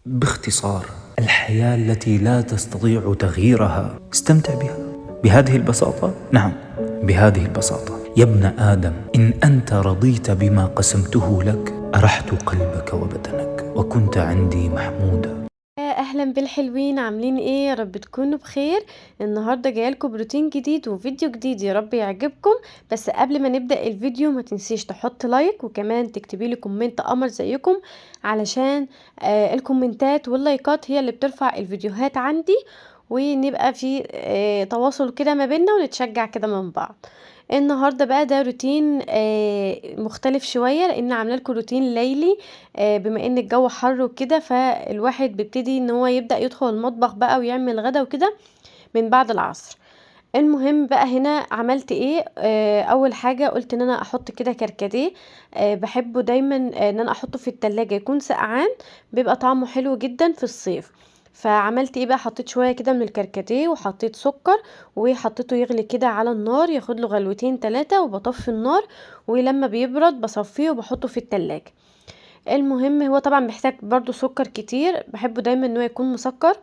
باختصار، الحياة التي لا تستطيع تغييرها استمتع بها بهذه البساطة. نعم، بهذه البساطة. يا ابن آدم، إن أنت رضيت بما قسمته لك أرحت قلبك وبدنك وكنت عندي محمودا. اهلا بالحلوين، عاملين ايه؟ يا رب تكونوا بخير. النهارده جايلكم بروتين جديد وفيديو جديد، يا رب يعجبكم. بس قبل ما نبدا الفيديو ما تنسيش تحط لايك، وكمان تكتبي لي كومنت قمر زيكم، علشان الكومنتات واللايكات هي اللي بترفع الفيديوهات عندي، ونبقى في تواصل كده ما بيننا، ونتشجع كده من بعض. النهارده بقى ده روتين مختلف شويه، لان عامله لكم روتين ليلي. بما ان الجو حر وكده، فالواحد بيبتدي ان هو يبدأ يدخل المطبخ بقى ويعمل غدا وكده من بعد العصر. المهم بقى هنا عملت ايه. اول حاجة قلت ان انا احط كده كركديه. بحبه دايما ان انا احطه في التلاجة يكون سقعان، بيبقى طعمه حلو جدا في الصيف. فعملت ايه بقى، حطيت شوية كده من الكركديه وحطيت سكر، وحطيته يغلي كده على النار، ياخد له غلوتين 3، وبطفي النار. ولما بيبرد بصفيه وبحطه في التلاجة. المهم هو طبعا محتاج برضو سكر كتير، بحبه دايما انه يكون مسكر.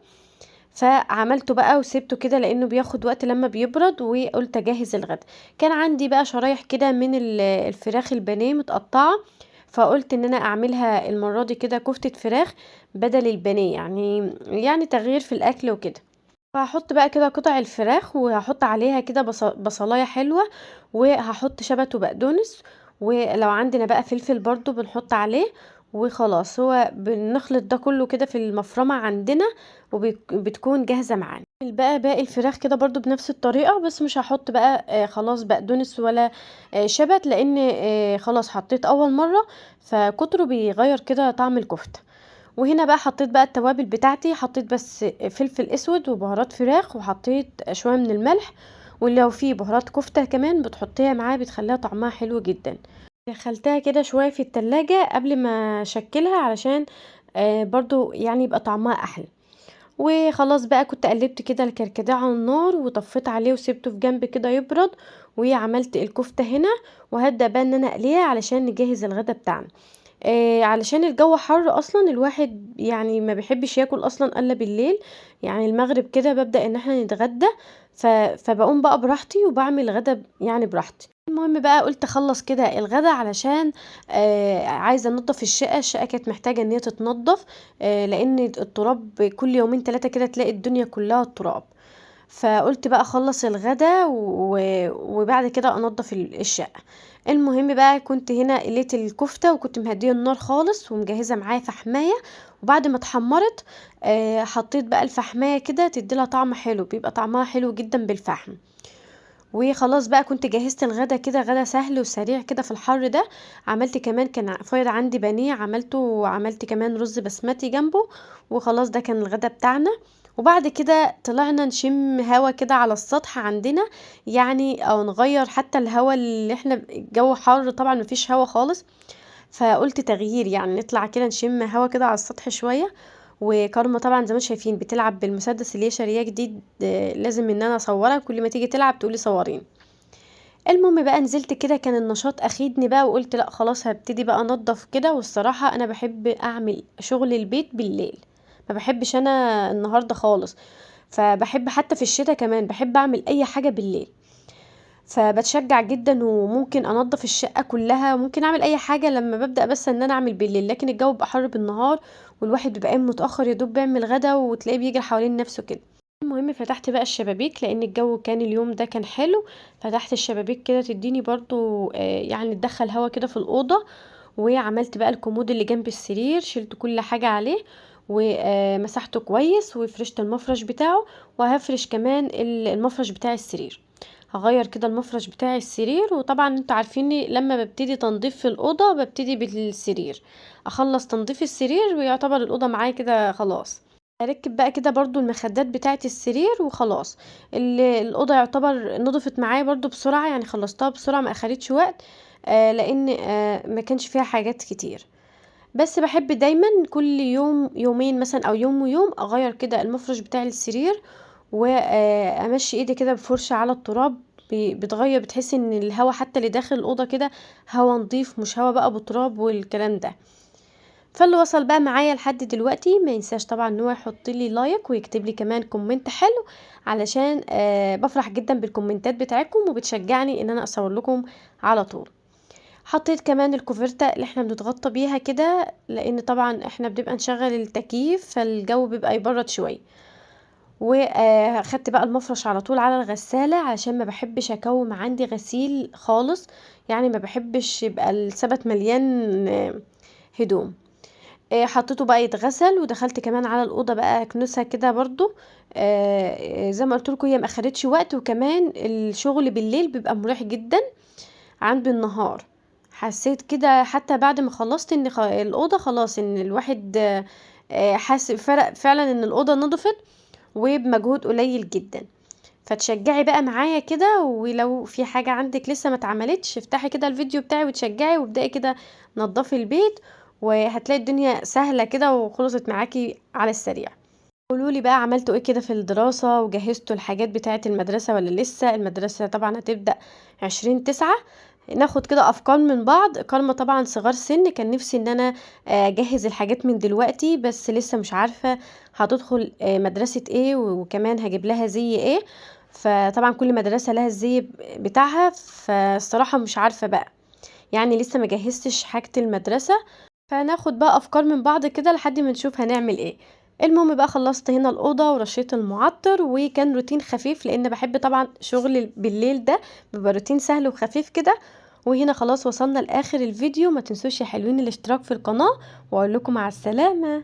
فعملته بقى وسيبته كده لانه بياخد وقت لما بيبرد، وقلت اجهز الغدا. كان عندي بقى شرايح كده من الفراخ البانيه متقطعه، فقلت ان انا اعملها المره دي كده كفتة فراخ بدل البانيه، يعني تغيير في الاكل وكده. فهحط بقى كده قطع الفراخ، وهحط عليها كده بصلايه حلوه، وهحط شبت وبقدونس، ولو عندنا بقى فلفل برضو بنحط عليه. وخلاص هو بنخلط ده كله كده في المفرمة عندنا، وبتكون جاهزة معانا. بقى باقي الفراخ كده برضو بنفس الطريقة، بس مش هحط بقى خلاص بقدونس ولا شبت، لان خلاص حطيت اول مرة، فكتره بيغير كده طعم الكفتة. وهنا بقى حطيت بقى التوابل بتاعتي، حطيت بس فلفل اسود وبهارات فراخ، وحطيت شوية من الملح. ولو في بهارات كفتة كمان بتحطيها معاه، بتخليها طعمها حلو جدا. دخلتها كده شوية في التلاجة قبل ما اشكلها، علشان برضو يعني يبقى طعمها احلى. وخلاص بقى كنت قلبت كده الكركديه على النار، وطفيت عليه وسبته في جنب كده يبرد. وعملت الكفتة هنا، وهبدأ بقى ان انا اقليها علشان نجهز الغدا بتاعنا. علشان الجو حر اصلا، الواحد يعني ما بيحبش ياكل اصلا الا بالليل. يعني المغرب كده ببدأ ان احنا نتغدى. فبقوم بقى براحتي وبعمل غدا يعني براحتي. المهم بقى قلت اخلص كده الغدا، علشان عايزه انضف الشقه كانت محتاجه ان هي تتنضف. لان التراب كل يومين 3 كده تلاقي الدنيا كلها تراب. فقلت بقى اخلص الغدا وبعد كده انضف الشقه. المهم بقى كنت هنا قليت الكفته، وكنت مهديه النار خالص، ومجهزه معايا فحمايه. وبعد ما اتحمرت حطيت بقى الفحمايه كده تديلها طعم حلو، بيبقى طعمها حلو جدا بالفحم. وخلاص بقى كنت جهزت الغدا كده، غدا سهل وسريع كده في الحر ده. عملت كمان كان فايض عندي بانيه عملته، وعملت كمان رز بسمتي جنبه. وخلاص ده كان الغدا بتاعنا. وبعد كده طلعنا نشم هوا كده على السطح عندنا، يعني او نغير حتى الهوا اللي احنا الجو حر طبعا مفيش هوا خالص. فقلت تغيير، يعني نطلع كده نشم هوا كده على السطح شوية. وكارما طبعا زي ما شايفين بتلعب بالمسدس اللي هي شارياه جديد، لازم ان انا اصورها كل ما تيجي تلعب تقولي صورين. المهم بقى نزلت كده، كان النشاط اخيدني بقى، وقلت لا خلاص هبتدي بقى انضف كده. والصراحة انا بحب اعمل شغل البيت بالليل، ما بحبش انا النهاردة خالص. فبحب حتى في الشتاء كمان بحب اعمل اي حاجة بالليل. فبتشجع جدا، وممكن انضف الشقة كلها، ممكن اعمل اي حاجة لما ببدأ، بس ان انا اعمل بالليل، لكن الجو بيبقى حر بالنهار. والواحد بيبقى قايم متأخر يا دوب بيعمل غدا، وتلاقيه بيجري حوالين نفسه كده. المهم فتحت بقى الشبابيك، لان الجو كان اليوم ده كان حلو. فتحت الشبابيك كده تديني برضو يعني تدخل هوا كده في الأوضة. وعملت بقى الكومود اللي جنب السرير، شلت كل حاجة عليه، ومسحته كويس، وفرشت المفرش بتاعه. وهفرش كمان المفرش بتاع السرير. هغير كده المفرش بتاع السرير. وطبعا انتوا عارفيني لما ببتدي تنظيف في الأوضة ببتدي بالسرير، اخلص تنظيف السرير ويعتبر الأوضة معايا كده خلاص. اركب بقى كده برضو المخدات بتاعه السرير وخلاص. الاوضه يعتبر نضفت معايا برضو بسرعه، يعني خلصتها بسرعه ما اخدتش وقت. لان ما كانش فيها حاجات كتير. بس بحب دايما كل يوم يومين مثلا، او يوم ويوم اغير كده المفرش بتاع السرير. وامشي ايدي كده بفرشه على التراب. بتغير، بتحس ان الهوا حتى اللي داخل الاوضه كده هوا نضيف، مش هوا بقى بتراب والكلام ده. فاللي وصل بقى معايا لحد دلوقتي ما ينساش طبعا ان هو يحط لي لايك ويكتب لي كمان كومنت حلو، علشان بفرح جدا بالكومنتات بتاعتكم وبتشجعني ان انا اصور لكم على طول. حطيت كمان الكوفرتة اللي احنا بنتغطى بيها كده، لان طبعا احنا بنبقى نشغل التكييف فالجو بيبقى يبرد شويه. واخدت بقى المفرش على طول على الغسالة عشان ما بحبش اكوم عندي غسيل خالص، يعني ما بحبش يبقى السبت مليان هدوم. حطيته بقى يتغسل ودخلت كمان على الأوضة بقى أكنسها كده برضو. زي ما قلت لكم هي ما اخدتش وقت، وكمان الشغل بالليل بيبقى مريح جدا عن بالنهار. حسيت كده حتى بعد ما خلصت ان الأوضة خلاص ان الواحد حاسس فرق فعلا ان الأوضة نضفت وبمجهود قليل جدا. فتشجعي بقى معايا كده، ولو في حاجة عندك لسه ما اتعملتش افتحي كده الفيديو بتاعي وتشجعي وابدأي كده نضفي البيت، وهتلاقي الدنيا سهلة كده وخلصت معاكي على السريع. قولولي بقى عملتوا ايه كده في الدراسة، وجهزتوا الحاجات بتاعة المدرسة ولا لسه؟ المدرسة طبعا هتبدأ 20/9. ناخد كده افكار من بعض. كارما طبعا صغار سن، كان نفسي ان انا اجهز الحاجات من دلوقتي، بس لسه مش عارفة هتدخل مدرسة ايه، وكمان هجيب لها زي ايه. فطبعا كل مدرسة لها الزي بتاعها، فالصراحة مش عارفة بقى، يعني لسه ما جهزتش حاجة المدرسة. فناخد بقى افكار من بعض كده لحد ما نشوف هنعمل ايه. المهم بقى خلصت هنا الأوضة ورشيت المعطر، وكان روتين خفيف لأن بحب طبعا شغل بالليل ده بيبقى روتين سهل وخفيف كده. وهنا خلاص وصلنا لآخر الفيديو. ما تنسوش يا حلوين الاشتراك في القناة، وأقول لكم مع السلامة.